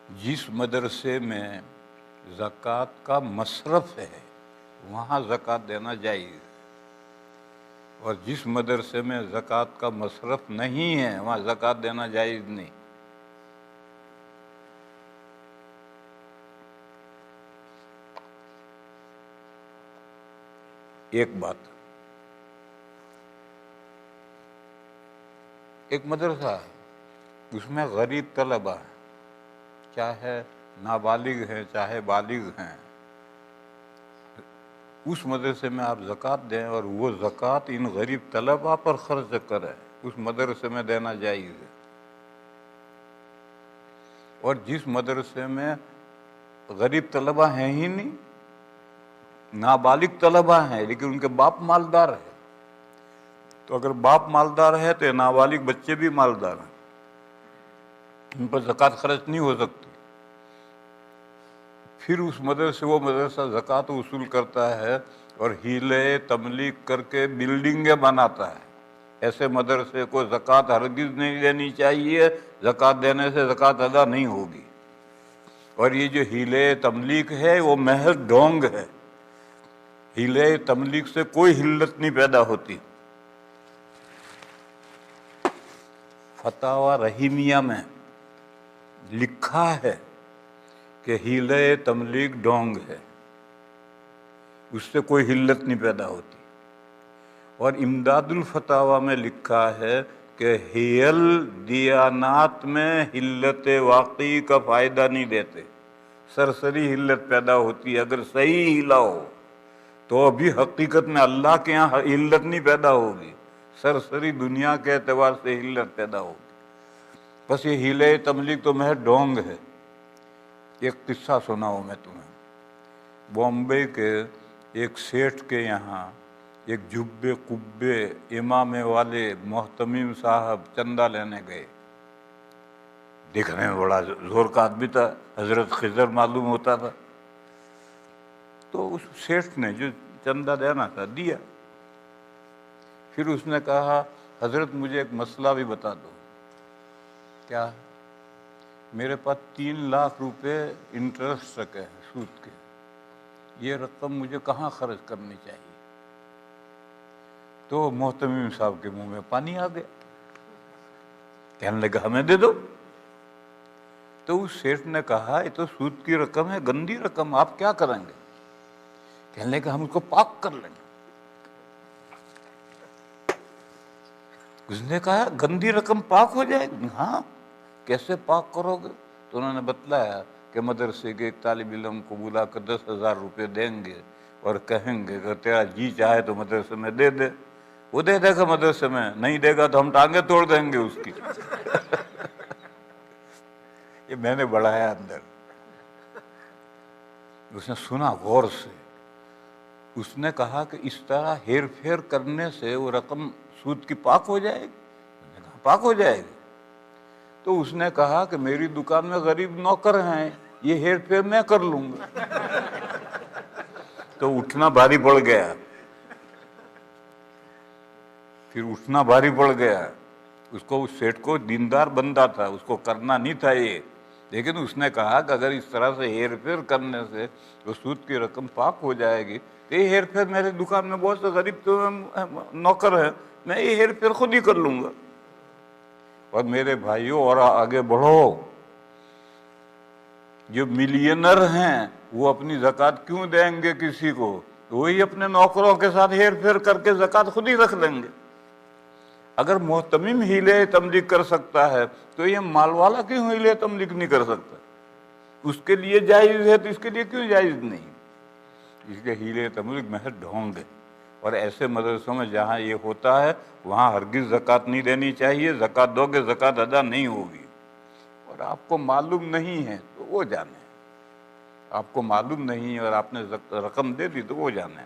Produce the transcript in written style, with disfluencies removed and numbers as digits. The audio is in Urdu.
جس مدرسے میں زکوٰۃ کا مصرف ہے وہاں زکوٰۃ دینا جائز، اور جس مدرسے میں زکوٰۃ کا مصرف نہیں ہے وہاں زکوٰۃ دینا جائز نہیں۔ ایک بات، ایک مدرسہ ہے اس میں غریب طلبہ ہیں، چاہے نابالغ ہیں چاہے بالغ ہیں، اس مدرسے میں آپ زکوٰۃ دیں اور وہ زکوٰۃ ان غریب طلبہ پر خرچ کریں، اس مدرسے میں دینا جائز ہے۔ اور جس مدرسے میں غریب طلبہ ہیں ہی نہیں، نابالغ طلبہ ہیں لیکن ان کے باپ مالدار ہے، تو اگر باپ مالدار ہے تو نابالغ بچے بھی مالدار ہیں، ان پر زکوٰۃ خرچ نہیں ہو سکتی۔ پھر اس مدرسے وہ مدرسہ زکوٰۃ وصول کرتا ہے اور ہیلے تملیغ کر کے بلڈنگیں بناتا ہے، ایسے مدرسے کو زکوٰۃ ہرگز نہیں دینی چاہیے، زکوٰۃ دینے سے زکوٰۃ ادا نہیں ہوگی۔ اور یہ جو ہیلے تملیغ ہے وہ محض ڈھونگ ہے، ہیلے تملیغ سے کوئی حلت نہیں پیدا ہوتی۔ فتاوی رحیمیہ میں لکھا ہے کہ ہیلے تملیغ ڈھونگ ہے، اس سے کوئی حلت نہیں پیدا ہوتی۔ اور امداد الفتاوی میں لکھا ہے کہ حیل دیانات میں حلت واقعی کا فائدہ نہیں دیتے، سرسری حلت پیدا ہوتی ہے، اگر صحیح ہلا ہو تو ابھی حقیقت میں اللہ کے یہاں حلت نہیں پیدا ہوگی، سرسری دنیا کے اعتبار سے حلت پیدا ہوگی۔ بس یہ ہیلے تملیغ تو محض ڈھونگ ہے۔ ایک قصہ سناؤں میں تمہیں، بامبے کے ایک سیٹھ کے یہاں ایک جبے قبے امامے والے محتمم صاحب چندہ لینے گئے، دیکھنے میں بڑا زور کا آدمی تھا، حضرت خضر معلوم ہوتا تھا۔ تو اس سیٹھ نے جو چندہ دینا تھا دیا، پھر اس نے کہا حضرت مجھے ایک مسئلہ بھی بتا دو۔ کیا؟ میرے پاس 3 لاکھ روپے انٹرسٹ رکھے ہیں سود کے، یہ رقم مجھے کہاں خرچ کرنی چاہیے؟ تو محتمم صاحب کے منہ میں پانی آ گیا، کہنے لگا ہمیں دے دو۔ تو اس سیٹھ نے کہا یہ تو سود کی رقم ہے، گندی رقم، آپ کیا کریں گے؟ کہنے لگا ہم اس کو پاک کر لیں گے۔ اس نے کہا گندی رقم پاک ہو جائے گی؟ ہاں، کیسے پاک کرو گے؟ تو انہوں نے بتلایا کہ مدرسے کے ایک طالب علم کو بلا کر 10,000 روپے دیں گے اور کہیں گے کہ تیرا جی چاہے تو مدرسے میں دے دے، وہ دے دے گا مدرسے میں، نہیں دے گا تو ہم ٹانگیں توڑ دیں گے اس کی۔ یہ میں نے بڑھایا اندر۔ اس نے سنا غور سے، اس نے کہا کہ اس طرح ہیر پھیر کرنے سے وہ رقم سود کی پاک ہو جائے گی؟ میں نے کہا پاک ہو جائے گی۔ تو اس نے کہا کہ میری دکان میں غریب نوکر ہیں، یہ ہیر پھیر میں کر لوں گا۔ تو اٹھنا بھاری پڑ گیا، پھر اٹھنا بھاری پڑ گیا اس کو۔ اس سیٹ کو دیندار بندہ تھا، اس کو کرنا نہیں تھا یہ، لیکن اس نے کہا کہ اگر اس طرح سے ہیر پھیر کرنے سے وہ سود کی رقم پاک ہو جائے گی تو یہ ہیر پھیر، میرے دکان میں بہت سے غریب تو نوکر ہیں، میں یہ ہیر پھیر خود ہی کر لوں گا۔ اور میرے بھائیوں اور آگے بڑھو، جو ملینر ہیں وہ اپنی زکوٰۃ کیوں دیں گے کسی کو؟ وہی اپنے نوکروں کے ساتھ ہیر پھیر کر کے زکوٰۃ خود ہی رکھ لیں گے۔ اگر محتمم ہیلے تملیغ کر سکتا ہے تو یہ مال والا کیوں ہیلے تملیغ نہیں کر سکتا؟ اس کے لیے جائز ہے تو اس کے لیے کیوں جائز نہیں؟ اس کے ہیلے تملیغ محض ڈھونگ ہے۔ اور ایسے مدرسوں میں جہاں یہ ہوتا ہے وہاں ہرگز زکوٰۃ نہیں دینی چاہیے، زکوٰۃ دو گے زکوٰۃ ادا نہیں ہوگی۔ اور آپ کو معلوم نہیں ہے تو وہ جانے، آپ کو معلوم نہیں اور آپ نے رقم دے دی تو وہ جانے۔